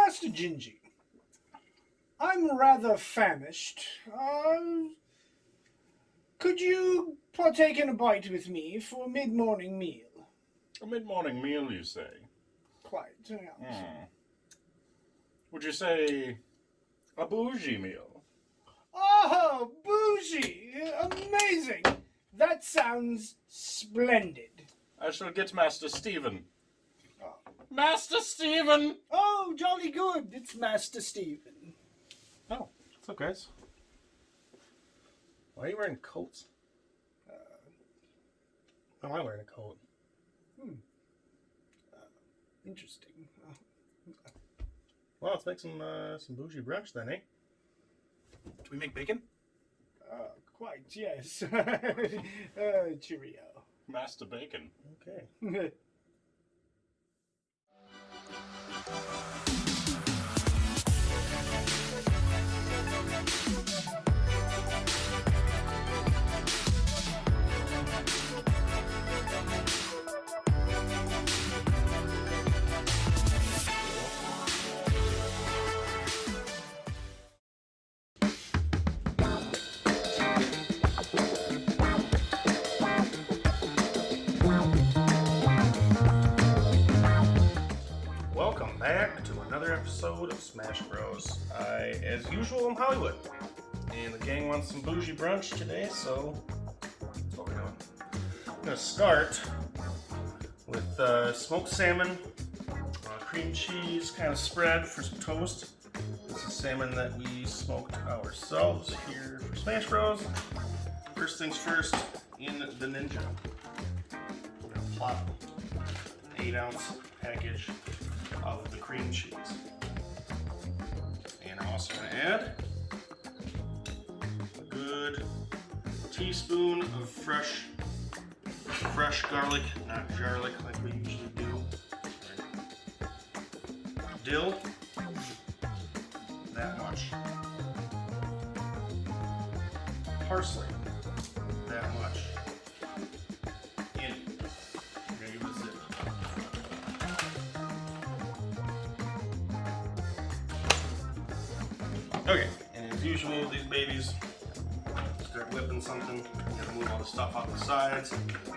Master Gingy, I'm rather famished. Could you partake in a bite with me for a mid-morning meal? A mid-morning meal, you say? Quite, yeah. Would you say a bougie meal? Oh, bougie! Amazing! That sounds splendid. I shall get Master Stephen. Oh. Master Stephen! Oh, jolly good. It's Master Stephen. Oh, what's up, guys? Why are you wearing coats? Why am I wearing a coat? Interesting. Well, let's make some bougie brunch then, eh? Do we make bacon? Quite, yes. Cheerio. Master Bacon. Okay. Welcome back to another episode of Smash Bros. As usual, I'm Hollywood, and the gang wants some bougie brunch today, so that's what we're doing. I'm going to start with smoked salmon, cream cheese kind of spread for some toast. This is salmon that we smoked ourselves here for Smash Bros. First things first, in the Ninja, we're going to plop an 8-ounce package of the cream cheese. And I'm also going to add a good teaspoon of fresh garlic, not garlic like we usually do. Dill, that much. Parsley, that much. In it. We're going to give it a zip. Okay, and as usual, these babies start whipping something. You gotta move all the stuff off the sides.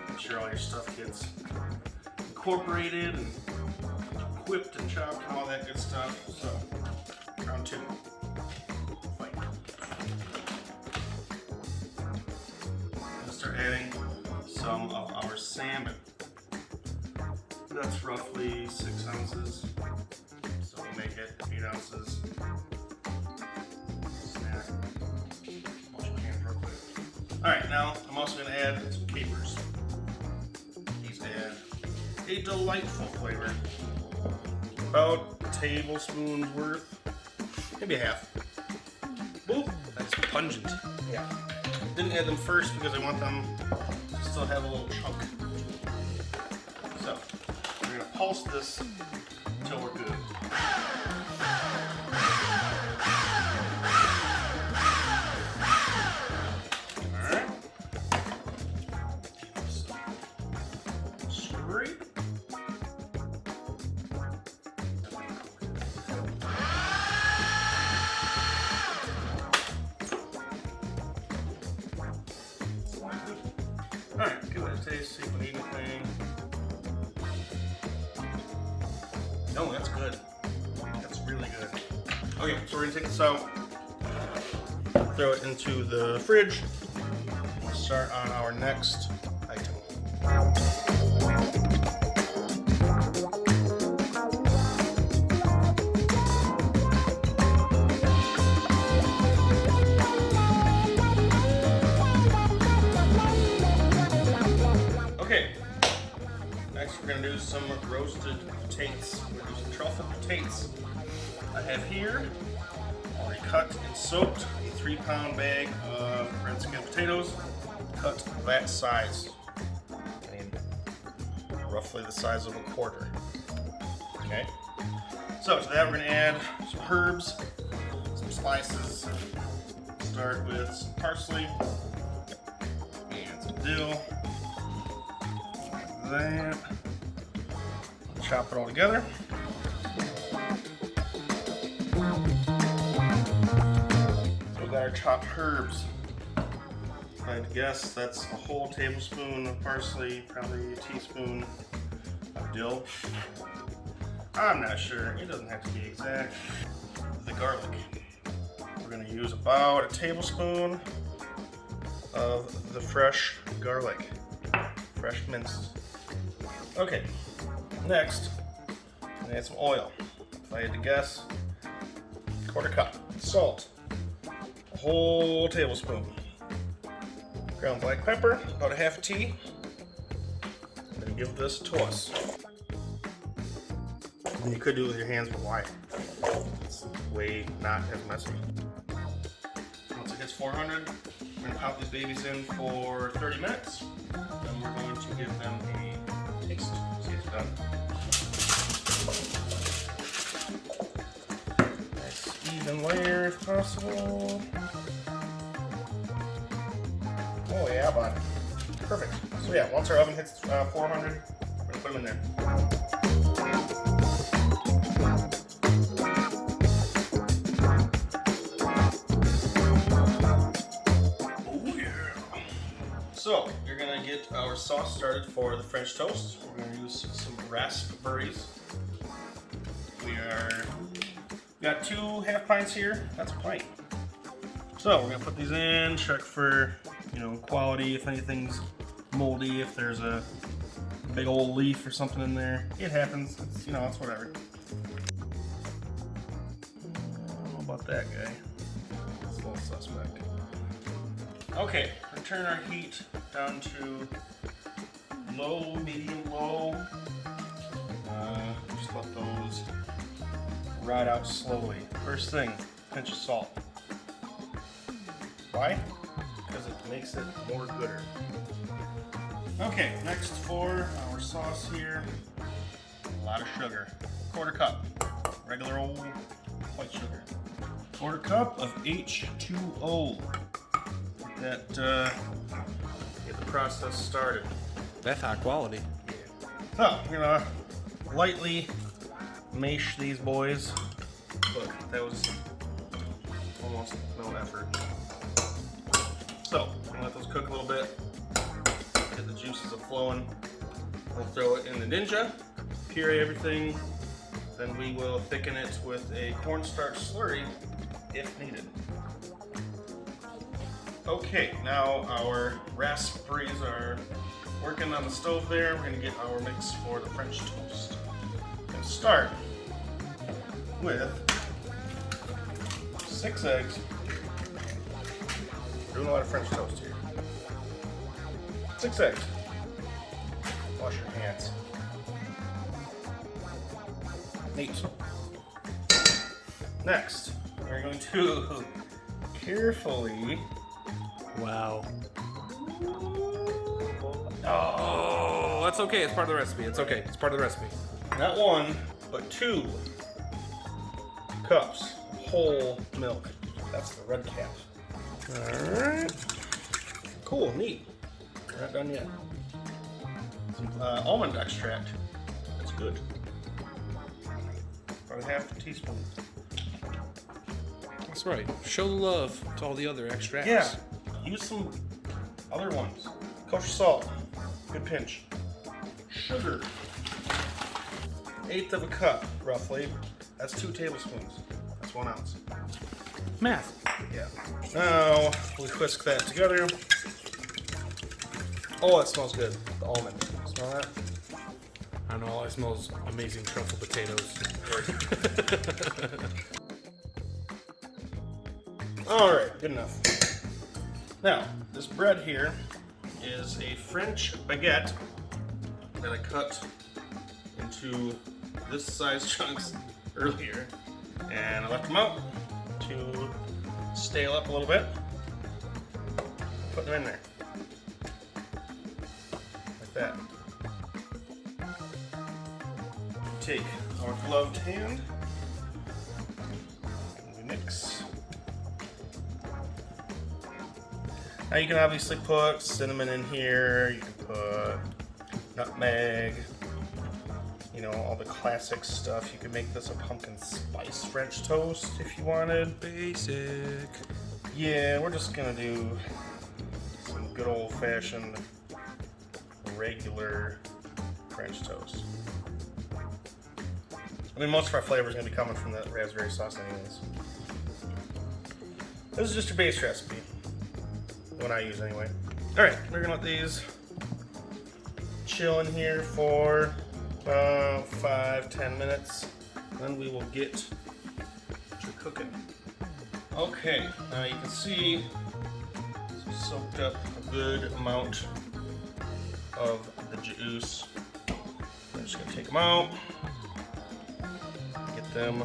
Make sure all your stuff gets incorporated and whipped and chopped and all that good stuff. So, round 2. Fight. We'll start adding some of our salmon. That's roughly 6 ounces. So we'll make it 8 ounces. Alright, now I'm also going to add some capers. These add a delightful flavor. About a tablespoon's worth, maybe a half. Ooh, That's pungent. yeah. Didn't add them first because I want them to still have a little chunk. So, we're going to pulse this until we're good. Alright, give it a taste, see if we need anything. No, that's good. That's really good. Okay, so we're gonna take this out, throw it into the fridge, and start on our next item. Okay, next we're going to do some roasted potatoes. We're going to do some truffle potatoes. I have here, already cut and soaked, a 3-pound bag of red skin potatoes, cut that size. I mean, roughly the size of a quarter. Okay, so to that we're going to add some herbs, some spices. Start with some parsley and some dill. That. Chop it all together. we've got our chopped herbs. If I had to guess, that's a whole tablespoon of parsley, probably a teaspoon of dill. I'm not sure, it doesn't have to be exact. The garlic. We're gonna use about a tablespoon of the fresh garlic, fresh minced. Okay, next, I'm gonna add some oil. If I had to guess, 1/4 cup. Salt, a whole tablespoon. Ground black pepper, about a half a tea. I'm gonna give this a toss. And you could do it with your hands, but why? It's way not as messy. Once it gets 400, we're gonna pop these babies in for 30 minutes. Then we're going to give them a taste. See it's done. Nice even layer if possible. Oh yeah, bud. Perfect. So yeah, once our oven hits 400, we're gonna put them in there. So, you're gonna get our sauce started for the French toast. We're gonna use some raspberries. We got 2 half pints here. That's a pint. So, we're gonna put these in, check for, quality, if anything's moldy, if there's a big old leaf or something in there. It happens. It's, it's whatever. I don't know about that guy. It's a little suspect. Okay, turn our heat down to low, medium, low. Just let those ride out slowly. First thing, pinch of salt. Why? Because it makes it more gooder. Okay, next for our sauce here, a lot of sugar. 1/4 cup, regular old white sugar. 1/4 cup of H2O. That get the process started. That's high quality. So we're gonna lightly mash these boys. Look, that was almost no effort. So I'm gonna let those cook a little bit. Get the juices flowing. We'll throw it in the Ninja, puree everything. Then we will thicken it with a cornstarch slurry if needed. Okay, now our raspberries are working on the stove there. We're gonna get our mix for the French toast. We're gonna start with 6 eggs. We're doing a lot of French toast here. 6 eggs. Wash your hands. 8. Next, we're going to carefully. Wow. Oh, that's okay. It's part of the recipe. It's okay. It's part of the recipe. Not 1, but 2 cups of whole milk. That's the red cap. Alright. Cool, neat. We're not done yet. Some almond extract. That's good. About a half a teaspoon. That's right. Show the love to all the other extracts. Yeah. Use some other ones. Kosher salt. Good pinch. Sugar. 1/8 of a cup, roughly. That's 2 tablespoons. That's 1 ounce. Math. Yeah. Now we whisk that together. Oh, it smells good. The almond. Smell that? I know. All I smell is amazing truffle potatoes. All right, good enough. Now, this bread here is a French baguette that I cut into this size chunks earlier, and I left them out to stale up a little bit. Put them in there, like that. Take our gloved hand, and we mix. Now you can obviously put cinnamon in here, you can put nutmeg, all the classic stuff. You could make this a pumpkin spice French toast if you wanted. Basic. Yeah, we're just gonna do some good old-fashioned regular French toast. I mean, most of our flavor is gonna be coming from that raspberry sauce anyways. This is just your base recipe. The one I use anyway. Alright, we're gonna let these chill in here for about 5-10 minutes. Then we will get to cooking. Okay, now you can see it's soaked up a good amount of the juice. I'm just gonna take them out, get them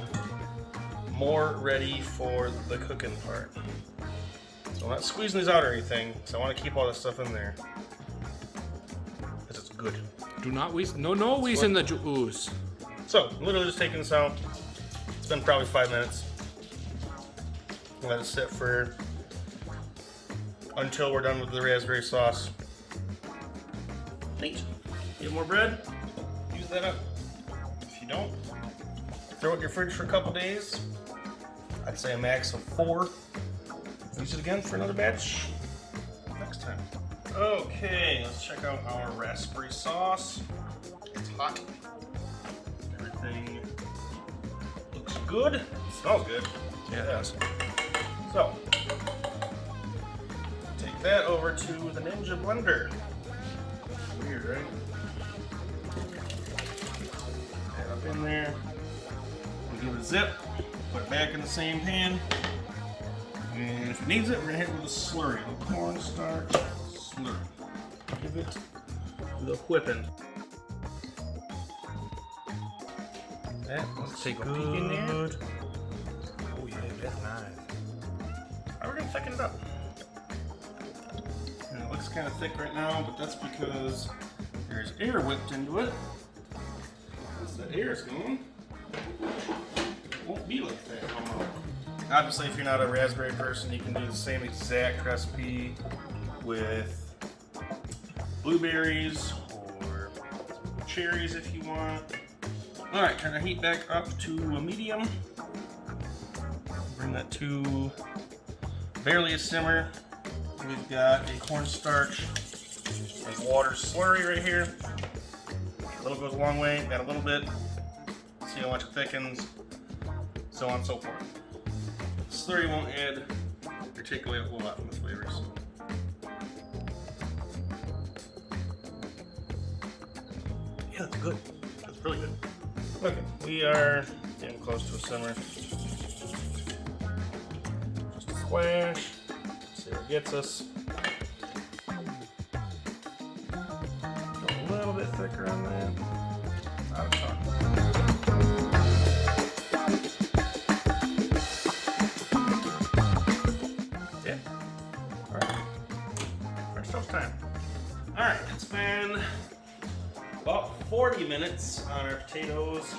more ready for the cooking part. So I'm not squeezing these out or anything, so I want to keep all this stuff in there because it's good. Do not waste. No waste in the juice. So I'm literally just taking this out. It's been probably 5 minutes. Let it sit for until we're done with the raspberry sauce. Neat. Get more bread. Use that up. If you don't, throw it in your fridge for a couple days. I'd say a max of 4. Use it again for another batch next time. Okay, let's check out our raspberry sauce. It's hot. Everything looks good. Smells good. Yeah, it does. So, take that over to the Ninja blender. Weird, right? Add up in there. We'll give it a zip. Put it back in the same pan. And if it needs it, we're gonna hit it with a slurry, a cornstarch slurry. Give it the whipping. Let's take a peek in there. Oh yeah, that's nice. We're gonna thicken it up. And it looks kind of thick right now, but that's because there's air whipped into it. Once that air is gone, it won't be like that no more. Obviously, if you're not a raspberry person, you can do the same exact recipe with blueberries or cherries if you want. Alright, turn the heat back up to a medium. Bring that to barely a simmer. We've got a cornstarch and water slurry right here. A little goes a long way, got a little bit. See how much it thickens, so on and so forth. Slurry won't add or take away a whole lot from the flavors. Yeah, that's good. That's really good. Okay, we are getting close to a simmer. Just a splash. See where it gets us. Go a little bit thicker on that. Not a ton. Yeah. Alright. First toast time. Alright, it's been about 40 minutes on our potatoes.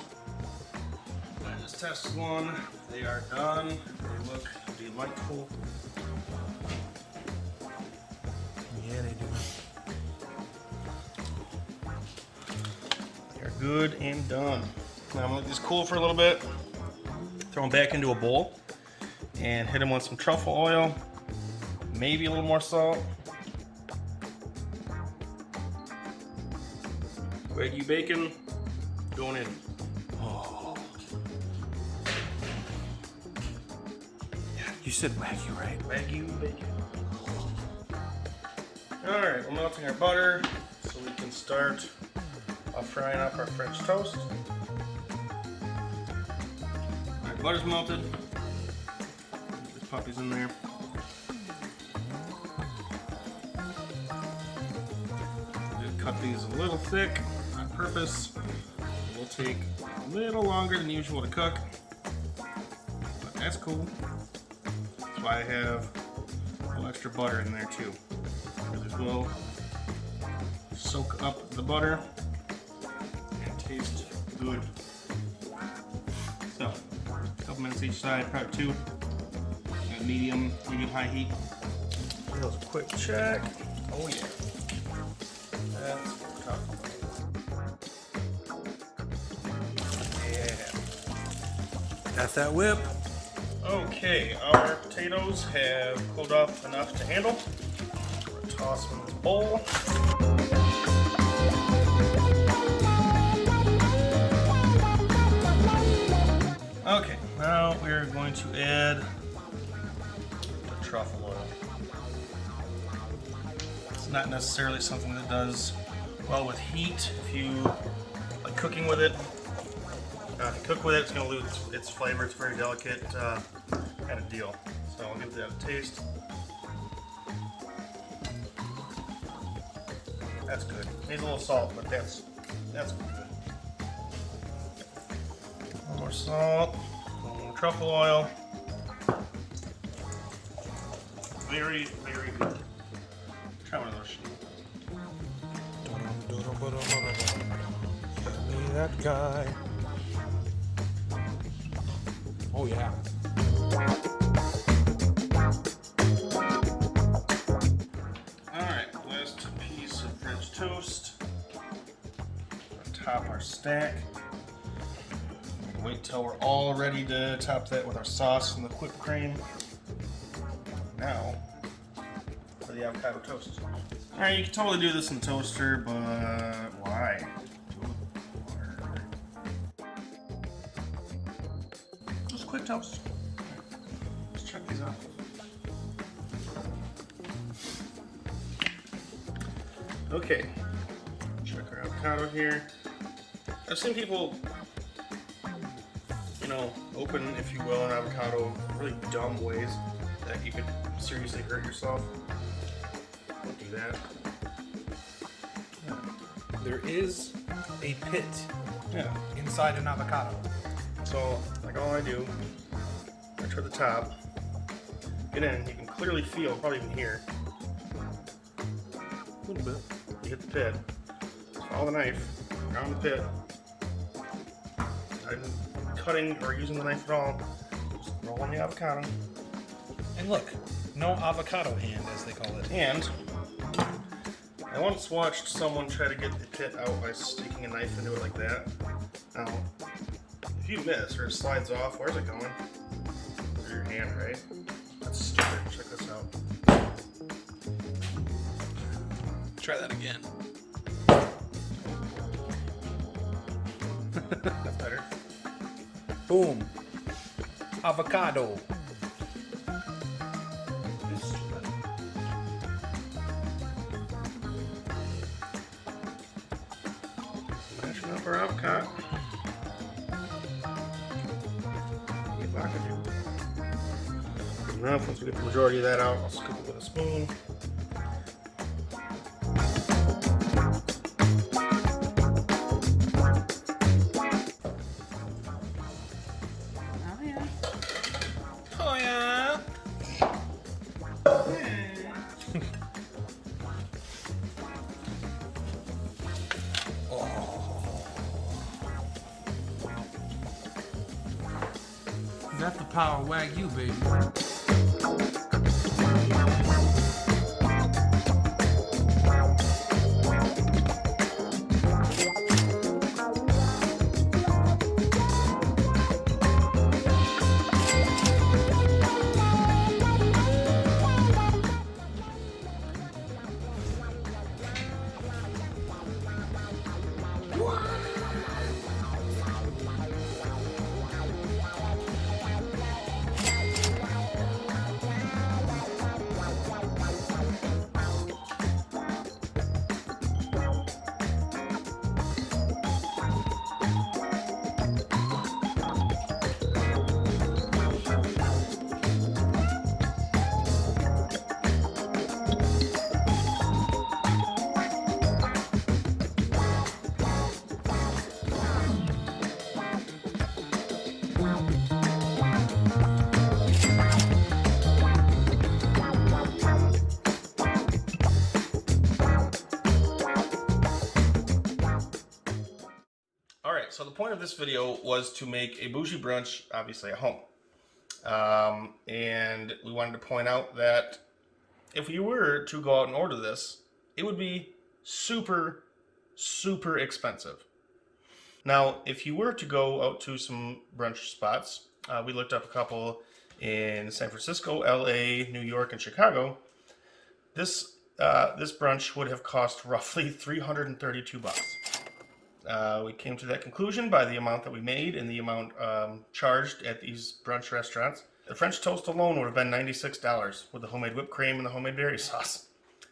I just tested one. They are done. They look delightful. Yeah, they do. They're good and done. Now I'm gonna let these cool for a little bit. Throw them back into a bowl and hit them with some truffle oil. Maybe a little more salt. Wagyu bacon going in. Oh. You said Wagyu, right? Wagyu bacon. Alright, we're melting our butter so we can start frying up our French toast. Alright, butter's melted. The puppy's in there. We'll cut these a little thick on purpose. It will take a little longer than usual to cook, but that's cool. That's why I have a little extra butter in there too. Because it will soak up the butter and taste good. So, a couple minutes each side, probably 2. At medium high heat. Give those a quick check. Oh yeah. That's what we're talking about. Yeah. Got that whip. Okay, our potatoes have cooled off enough to handle. We're going to toss them in this bowl. Okay, now we're going to add the truffle oil. It's not necessarily something that does well with heat. If you like cooking with it, if you cook with it, it's going to lose its flavor. It's a very delicate kind of deal. So I'll give that a taste. That's good. Needs a little salt, but that's good. One more salt, one more truffle oil. Very, very good. Try one of those. Me that guy. Oh yeah. Alright, last piece of French toast. Top our stack. Wait till we're all ready to top that with our sauce and the whipped cream. Now, for the avocado toast. Alright, you can totally do this in the toaster, but why? Just quick toast. Let's check these out. Okay, check our avocado here. I've seen people, open, if you will, an avocado in really dumb ways that you could seriously hurt yourself. Don't do that. There is a pit Yeah. inside an avocado. So, like all I do, I try the top, get in, you can clearly feel, probably even hear, a little bit, you hit the pit, follow the knife, around the pit, I'm cutting or using the knife at all, just roll in the avocado, And look, no avocado hand, as they call it. and I once watched someone try to get the pit out by sticking a knife into it like that. Now, if you miss or it slides off, where's it going? Through your hand, right? That's stupid. Check this out. Try that again. That's better. Boom. Avocado. It's stupid. Mashing up our avocado. Good enough. Once we get the majority of that out, I'll scoop it with a spoon. Oh yeah. Got the power Wagyu, baby. So the point of this video was to make a bougie brunch, obviously at home. And we wanted to point out that if you were to go out and order this, it would be super, super expensive. Now, if you were to go out to some brunch spots, we looked up a couple in San Francisco, LA, New York, and Chicago, this brunch would have cost roughly $332. We came to that conclusion by the amount that we made and the amount charged at these brunch restaurants. The French toast alone would have been $96 with the homemade whipped cream and the homemade berry sauce.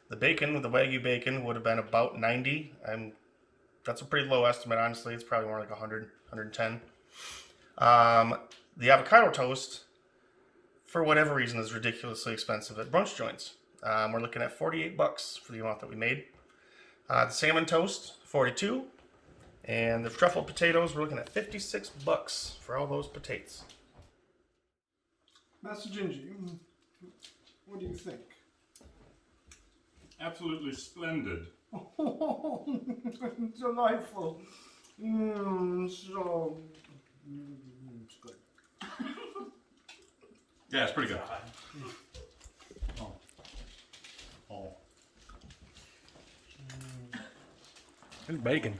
The bacon, with the Wagyu bacon, would have been about $90. That's a pretty low estimate, honestly. It's probably more like $100, $110. The avocado toast, for whatever reason, is ridiculously expensive at brunch joints. We're looking at $48 for the amount that we made. The salmon toast, $42. And the truffle potatoes, we're looking at $56 for all those potatoes. Master Gingy, what do you think? Absolutely splendid. Delightful. It's good. Yeah, it's pretty good. Oh. It's bacon.